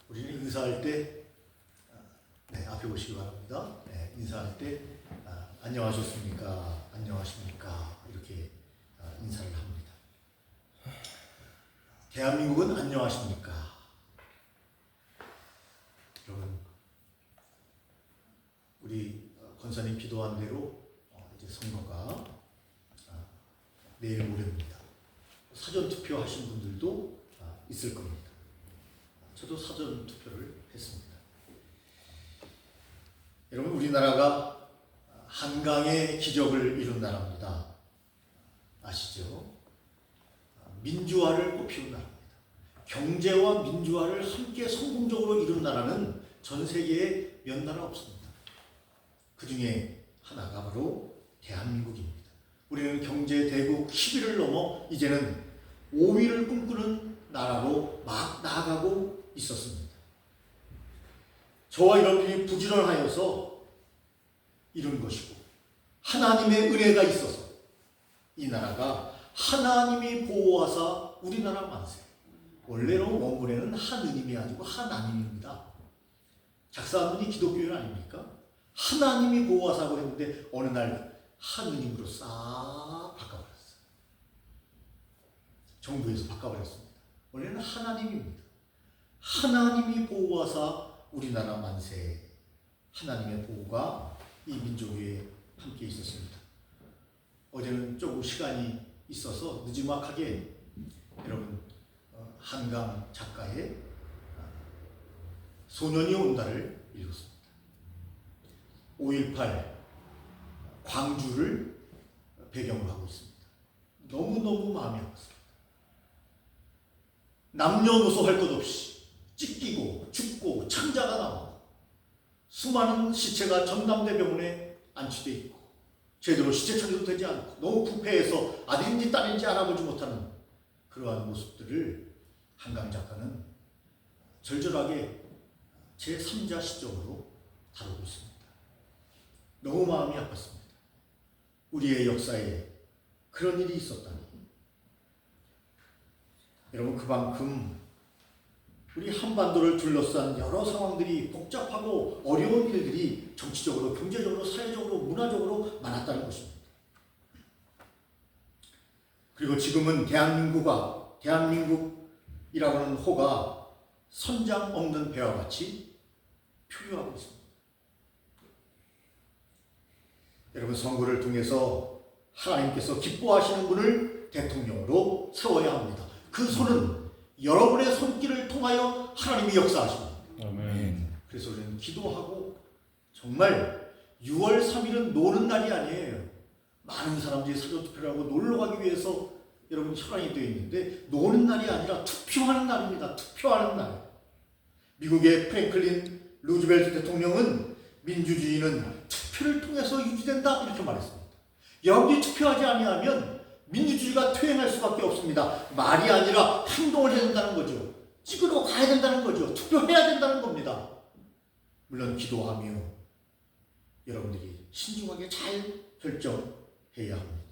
우리는 인사할 때 앞에 보시기 바랍니다. 인사할 때 안녕하셨습니까? 안녕하십니까? 이렇게 인사를 합니다. 대한민국은 안녕하십니까? 여러분, 우리 권사님 기도한 대로 이제 선거가 내일 모레입니다. 사전 투표하신 분들도 있을 겁니다. 저도 사전 투표를 했습니다. 여러분, 우리나라가 한강의 기적을 이룬 나라입니다. 아시죠? 민주화를 꽃피운 나라입니다. 경제와 민주화를 함께 성공적으로 이룬 나라는 전 세계에 몇 나라 없습니다. 그 중에 하나가 바로 대한민국입니다. 우리는 경제 대국 10위를 넘어 이제는 5위를 꿈꾸는 나라로 막 나아가고 있었습니다. 저와 여러분이 부지런하여서 이룬 것이고 하나님의 은혜가 있어서 이 나라가 하나님이 보호하사 우리나라 만세. 원래는 원문에는 한은임이 아니고 한안임입니다. 작사한 분이 기독교인 아닙니까? 하나님이 보호하사고 했는데 어느 날 한은임으로 싹 바꿔버렸어요. 정부에서 바꿔버렸습니다. 원래는 하나님입니다. 하나님이 보호하사 우리나라 만세. 하나님의 보호가 이 민족 위에 함께 있었습니다. 어제는 조금 시간이 있어서 느지막하게 여러분 한강 작가의 소년이 온다를 읽었습니다. 5.18 광주를 배경으로 하고 있습니다. 너무너무 마음이 아팠습니다. 남녀노소 할 것 없이 찢기고 죽고 창자가 나오고 수많은 시체가 전남대병원에 안치되어 있고 제대로 시체 처리도 되지 않고 너무 부패해서 아들인지 딸인지 알아보지 못하는 그러한 모습들을 한강 작가는 절절하게 제3자 시점으로 다루고 있습니다. 너무 마음이 아팠습니다. 우리의 역사에 그런 일이 있었다니. 여러분, 그만큼 우리 한반도를 둘러싼 여러 상황들이 복잡하고 어려운 일들이 정치적으로, 경제적으로, 사회적으로, 문화적으로 많았다는 것입니다. 그리고 지금은 대한민국이라고 하는 호가 선장 없는 배와 같이 표류하고 있습니다. 여러분, 선거를 통해서 하나님께서 기뻐하시는 분을 대통령으로 세워야 합니다. 그 손은 여러분의 손길을 통하여 하나님이 역사하십니다. 아멘. 그래서 우리는 기도하고 정말 6월 3일은 노는 날이 아니에요. 많은 사람들이 사전투표를 하고 놀러 가기 위해서 여러분 혈안이 되어 있는데 노는 날이 아니라 투표하는 날입니다. 투표하는 날. 미국의 프랭클린 루즈벨트 대통령은 민주주의는 투표를 통해서 유지된다 이렇게 말했습니다. 여러분이 투표하지 아니하면 민주주의가 퇴행할 수밖에 없습니다. 말이 아니라 행동을 해야 된다는 거죠. 찍으러 가야 된다는 거죠. 투표해야 된다는 겁니다. 물론 기도하며 여러분들이 신중하게 잘 결정해야 합니다.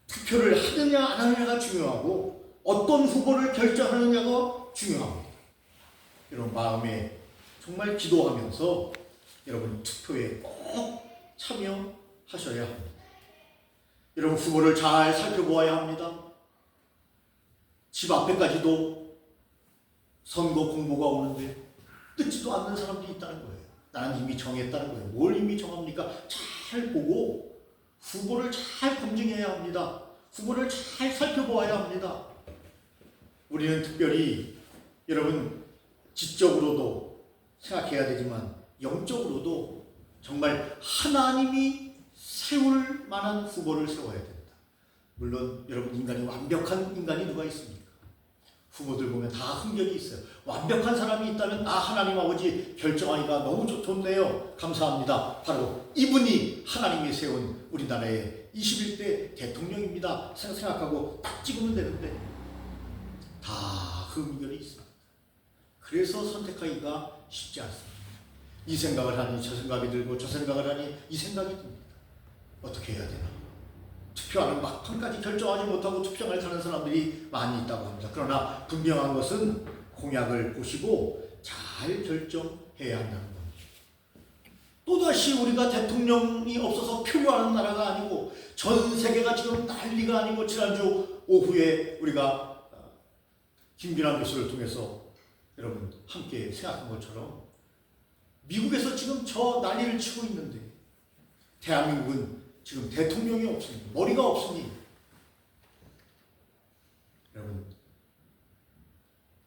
투표를 하느냐 안 하느냐가 중요하고 어떤 후보를 결정하느냐가 중요합니다. 여러분 마음에 정말 기도하면서 여러분 투표에 꼭 참여하셔야 합니다. 여러분 후보를 잘 살펴보아야 합니다. 집 앞에까지도 선거 공보가 오는데 듣지도 않는 사람들이 있다는 거예요. 나는 이미 정했다는 거예요. 뭘 이미 정합니까? 잘 보고 후보를 잘 검증해야 합니다. 후보를 잘 살펴보아야 합니다. 우리는 특별히 여러분 지적으로도 생각해야 되지만 영적으로도 정말 하나님이 세울 만한 후보를 세워야 됩니다. 물론 여러분 인간이 완벽한 인간이 누가 있습니까? 후보들 보면 다 흠결이 있어요. 완벽한 사람이 있다면 하나님 아버지 결정하기가 너무 좋네요. 감사합니다. 바로 이분이 하나님이 세운 우리나라의 21대 대통령입니다. 생각하고 딱 찍으면 되는데 다 흠결이 있습니다. 그래서 선택하기가 쉽지 않습니다. 이 생각을 하니 저 생각이 들고 저 생각을 하니 이 생각이 듭니다. 어떻게 해야 되나? 투표하는 막판까지 결정하지 못하고 투표장을 가는 사람들이 많이 있다고 합니다. 그러나 분명한 것은 공약을 보시고 잘 결정해야 한다는 겁니다. 또다시 우리가 대통령이 없어서 표류하는 나라가 아니고 전 세계가 지금 난리가 아니고 지난주 오후에 우리가 김빈환 교수를 통해서 여러분 함께 생각한 것처럼 미국에서 지금 저 난리를 치고 있는데 대한민국은 지금 대통령이 없으니 머리가 없으니 여러분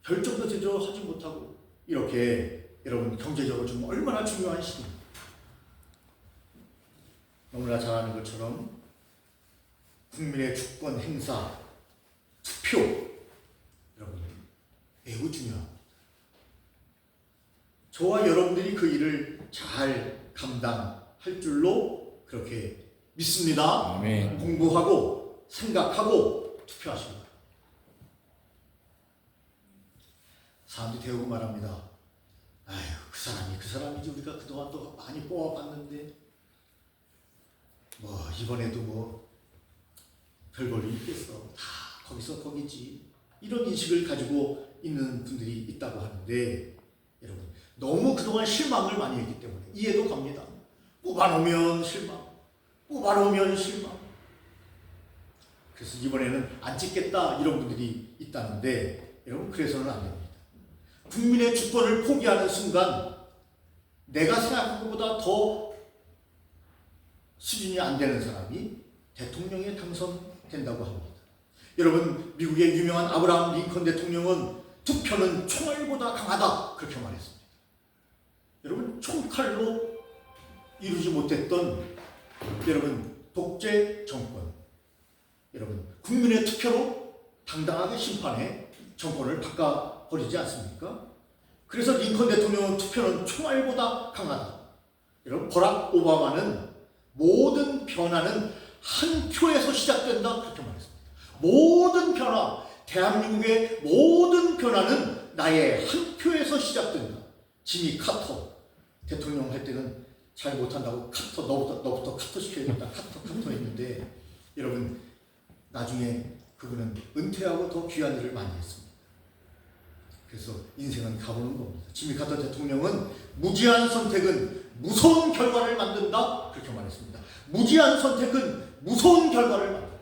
결정도 제대로 하지 못하고 이렇게 여러분 경제적으로 좀 얼마나 중요한 시기입니다. 너무나 잘 아는 것처럼 국민의 주권 행사, 투표 여러분 매우 중요합니다. 저와 여러분들이 그 일을 잘 감당할 줄로 그렇게 믿습니다. 아멘. 공부하고 생각하고 투표하십니다. 사람들이 대우고 말합니다. 아유, 그 사람이지 우리가 그동안 또 많이 뽑아봤는데 뭐 이번에도 별볼이 있겠어. 다 거기서 거기지. 이런 인식을 가지고 있는 분들이 있다고 하는데 여러분 너무 그동안 실망을 많이 했기 때문에 이해도 갑니다. 뽑아놓으면 실망, 뽑아놓으면 실망. 그래서 이번에는 안 찍겠다 이런 분들이 있다는데 여러분 그래서는 안 됩니다. 국민의 주권을 포기하는 순간 내가 생각한 것보다 더 수준이 안 되는 사람이 대통령에 당선된다고 합니다. 여러분 미국의 유명한 아브라함 링컨 대통령은 투표는 총알보다 강하다 그렇게 말했습니다. 여러분 총칼로 이루지 못했던 여러분 독재 정권 여러분 국민의 투표로 당당하게 심판해 정권을 바꿔버리지 않습니까? 그래서 링컨 대통령은 투표는 총알보다 강하다. 여러분 버락 오바마는 모든 변화는 한 표에서 시작된다 그렇게 말했습니다. 모든 변화, 대한민국의 모든 변화는 나의 한 표에서 시작된다. 지미 카터 대통령 할 때는 잘 못한다고 카터 너부터 카터 시켜야겠다 카터 했는데 여러분 나중에 그분은 은퇴하고 더 귀한 일을 많이 했습니다. 그래서 인생은 가보는 겁니다. 지미 카터 대통령은 무지한 선택은 무서운 결과를 만든다 그렇게 말했습니다. 무지한 선택은 무서운 결과를 만든다.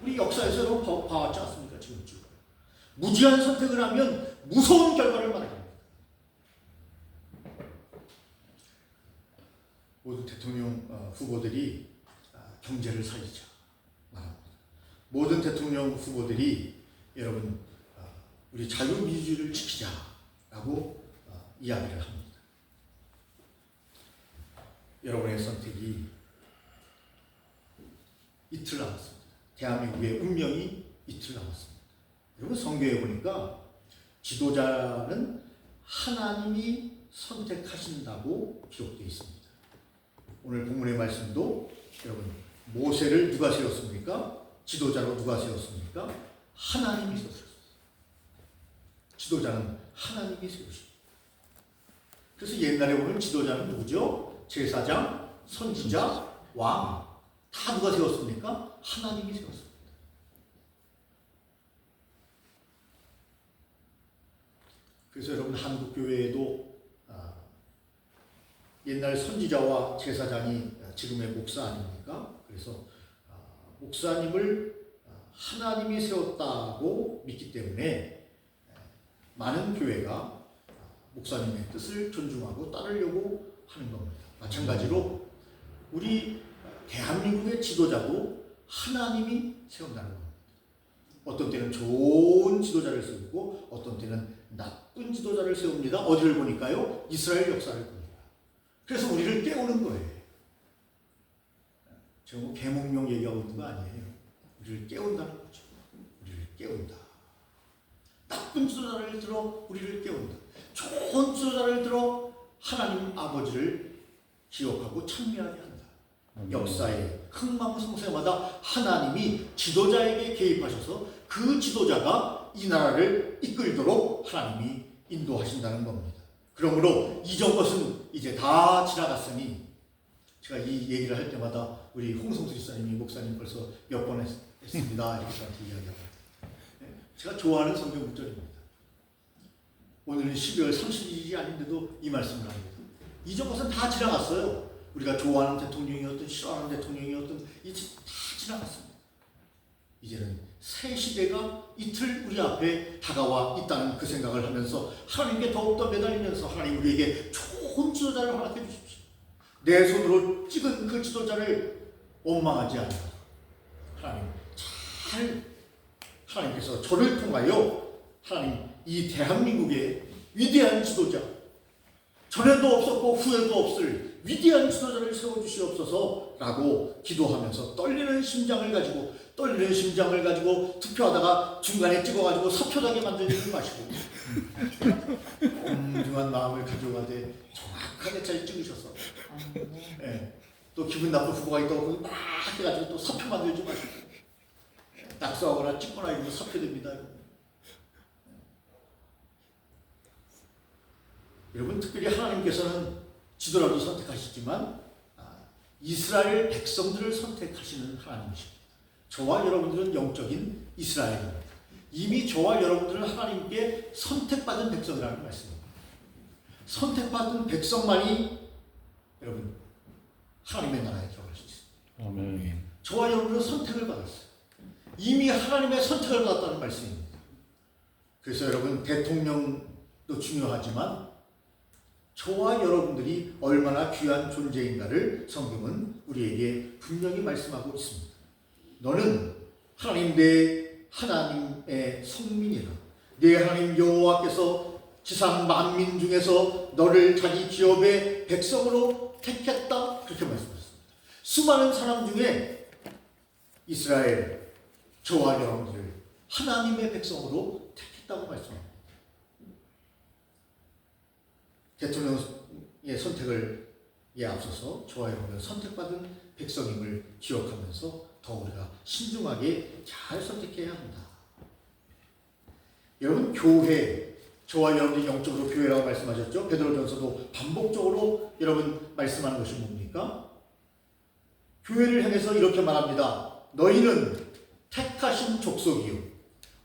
우리 역사에서 여러분 봐왔지 않습니까? 지금쯤 무지한 선택을 하면 무서운 결과를 만듭니다. 모든 대통령 후보들이 경제를 살리자 말합니다. 모든 대통령 후보들이 여러분 우리 자유민주주의를 지키자라고 이야기를 합니다. 여러분의 선택이 이틀 남았습니다. 대한민국의 운명이 이틀 남았습니다. 여러분 성경에 보니까 지도자는 하나님이 선택하신다고 기록되어 있습니다. 오늘 본문의 말씀도 여러분 모세를 누가 세웠습니까? 지도자로 누가 세웠습니까? 하나님이 세웠습니다. 지도자는 하나님이 세우십니다. 그래서 옛날에 보면 지도자는 누구죠? 제사장, 선지자, 왕. 다 누가 세웠습니까? 하나님이 세웠습니다. 그래서 여러분 한국교회에도 옛날 선지자와 제사장이 지금의 목사 아닙니까? 그래서 목사님을 하나님이 세웠다고 믿기 때문에 많은 교회가 목사님의 뜻을 존중하고 따르려고 하는 겁니다. 마찬가지로 우리 대한민국의 지도자도 하나님이 세운다는 겁니다. 어떤 때는 좋은 지도자를 세우고 어떤 때는 나쁜 지도자를 세웁니다. 어디를 보니까요? 이스라엘 역사를 봅니다. 그래서 우리를 깨우는 거예요. 제가 뭐 계몽령 얘기하고 있는 거 아니에요. 우리를 깨운다는 거죠. 우리를 깨운다. 나쁜 지도자를 들어 우리를 깨운다. 좋은 지도자를 들어 하나님 아버지를 기억하고 찬미하게 한다. 역사의 흥망성쇠마다 하나님이 지도자에게 개입하셔서 그 지도자가 이 나라를 이끌도록 하나님이 인도하신다는 겁니다. 그러므로 이전 것은 이제 다 지나갔으니 제가 이 얘기를 할 때마다 우리 홍성수 집사님이 목사님 벌써 몇 번 했습니다. 이렇게 저한테 이야기하고 제가 좋아하는 성경 구절입니다. 오늘은 12월 30일이 아닌데도 이 말씀을 합니다. 이전 것은 다 지나갔어요. 우리가 좋아하는 대통령이었든 싫어하는 대통령이었든 이제 다 지나갔습니다. 이제는 새 시대가 이틀 우리 앞에 다가와 있다는 그 생각을 하면서 하나님께 더욱더 매달리면서 하나님 우리에게 좋은 지도자를 허락해 주십시오. 내 손으로 찍은 그 지도자를 원망하지 않도록 하나님 하나님께서 저를 통하여 하나님 이 대한민국의 위대한 지도자, 전에도 없었고 후에도 없을 위대한 지도자를 세워주시옵소서라고 기도하면서 떨리는 심장을 가지고 투표하다가 중간에 찍어가지고 사표당에 만들지 마시고 엄중한 마음을 가져가되 정확하게 잘 찍으셔서 또 기분 나쁜 후보가 있다고 막 해가지고 또 사표 만들지 마시고 낙서하거나 찍거나 이러면 사표됩니다. 여러분 특별히 하나님께서는 지도라도 선택하시지만 이스라엘 백성들을 선택하시는 하나님이십니다. 저와 여러분들은 영적인 이스라엘입니다. 이미 저와 여러분들은 하나님께 선택받은 백성이라는 말씀입니다. 선택받은 백성만이 여러분 하나님의 나라에 들어갈 수 있습니다. 아멘. 저와 여러분은 선택을 받았어요. 이미 하나님의 선택을 받았다는 말씀입니다. 그래서 여러분 대통령도 중요하지만 저와 여러분들이 얼마나 귀한 존재인가를 성경은 우리에게 분명히 말씀하고 있습니다. 너는 하나님 내 하나님의 성민이라. 내 하나님 여호와께서 지상 만민 중에서 너를 자기 기업의 백성으로 택했다. 그렇게 말씀하셨습니다. 수많은 사람 중에 이스라엘 저와 여러분들을 하나님의 백성으로 택했다고 말씀합니다. 대통령의 선택을 앞서서 저와 여러분은 선택받은 백성임을 기억하면서 더 우리가 신중하게 잘 선택해야 합니다. 여러분 교회, 저와 여러분이 영적으로 교회라고 말씀하셨죠. 베드로전서도 반복적으로 여러분 말씀하는 것이 뭡니까? 교회를 향해서 이렇게 말합니다. 너희는 택하신 족속이요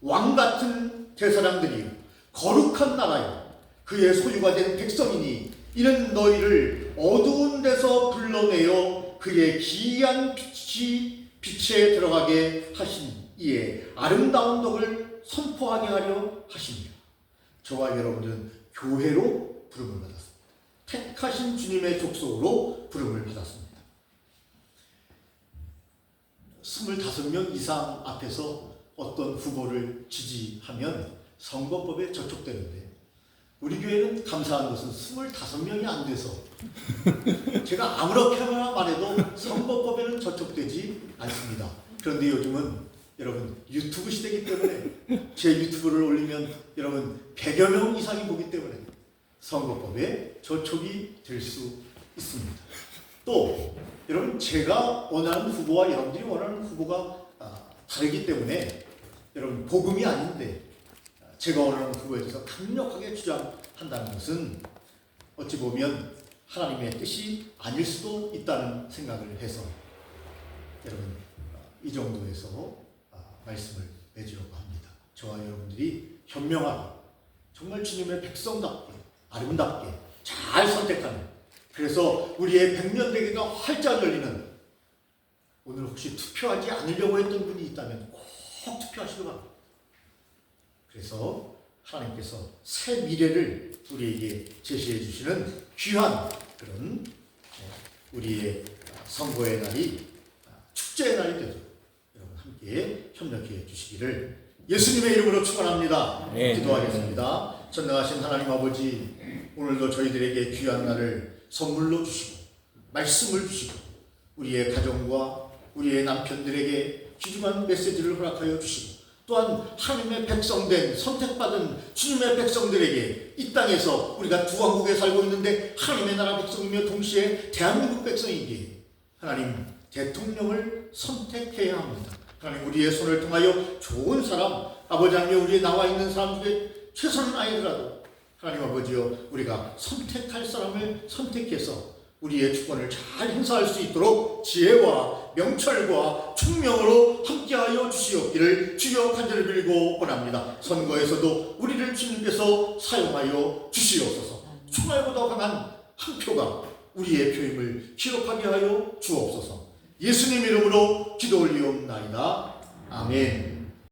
왕같은 대사람들이요 거룩한 나라요 그의 소유가 된 백성이니 이는 너희를 어두운 데서 불러내어 그의 기이한 빛에 들어가게 하신 이에 아름다운 덕을 선포하게 하려 하십니다. 저와 여러분들은 교회로 부름을 받았습니다. 택하신 주님의 족속으로 부름을 받았습니다. 25명 이상 앞에서 어떤 후보를 지지하면 선거법에 저촉되는데 우리 교회는 감사한 것은 25명이 안 돼서 제가 아무렇게나 말해도 선거법에는 저촉되지 않습니다. 그런데 요즘은 여러분 유튜브 시대이기 때문에 제 유튜브를 올리면 여러분 100여 명 이상이 보기 때문에 선거법에 저촉이 될 수 있습니다. 또 여러분 제가 원하는 후보와 여러분들이 원하는 후보가 다르기 때문에 여러분 복음이 아닌데 제가 원하는 후보에 대해서 강력하게 주장한다는 것은 어찌 보면 하나님의 뜻이 아닐 수도 있다는 생각을 해서 여러분 이 정도에서 말씀을 맺으려고 합니다. 저와 여러분들이 현명하게 정말 주님의 백성답게 아름답게 잘 선택하는 그래서 우리의 백년대계가 활짝 열리는 오늘 혹시 투표하지 않으려고 했던 분이 있다면 꼭 투표하시기 바랍니다. 그래서 하나님께서 새 미래를 우리에게 제시해 주시는 귀한 그런 우리의 선거의 날이 축제의 날이 되도록 여러분 함께 협력해 주시기를 예수님의 이름으로 축원합니다. 기도하겠습니다. 전능하신 하나님 아버지 오늘도 저희들에게 귀한 날을 선물로 주시고 말씀을 주시고 우리의 가정과 우리의 남편들에게 귀중한 메시지를 허락하여 주시고 또한 하나님의 백성된 선택받은 주님의 백성들에게 이 땅에서 우리가 두 왕국에 살고 있는데 하나님의 나라 백성이며 동시에 대한민국 백성이기에 하나님 대통령을 선택해야 합니다. 하나님 우리의 손을 통하여 좋은 사람 아버지 하나님 우리에 나와 있는 사람 중에 최선은 아니더라도 하나님 아버지여 우리가 선택할 사람을 선택해서 우리의 주권을 잘 행사할 수 있도록 지혜와 명철과 총명으로 함께하여 주시옵기를 주여 간절히 빌고 원합니다. 선거에서도 우리를 주님께서 사용하여 주시옵소서. 총알보다 강한 한 표가 우리의 표임을 기록하게 하여 주옵소서. 예수님 이름으로 기도 올리옵나이다. 아멘.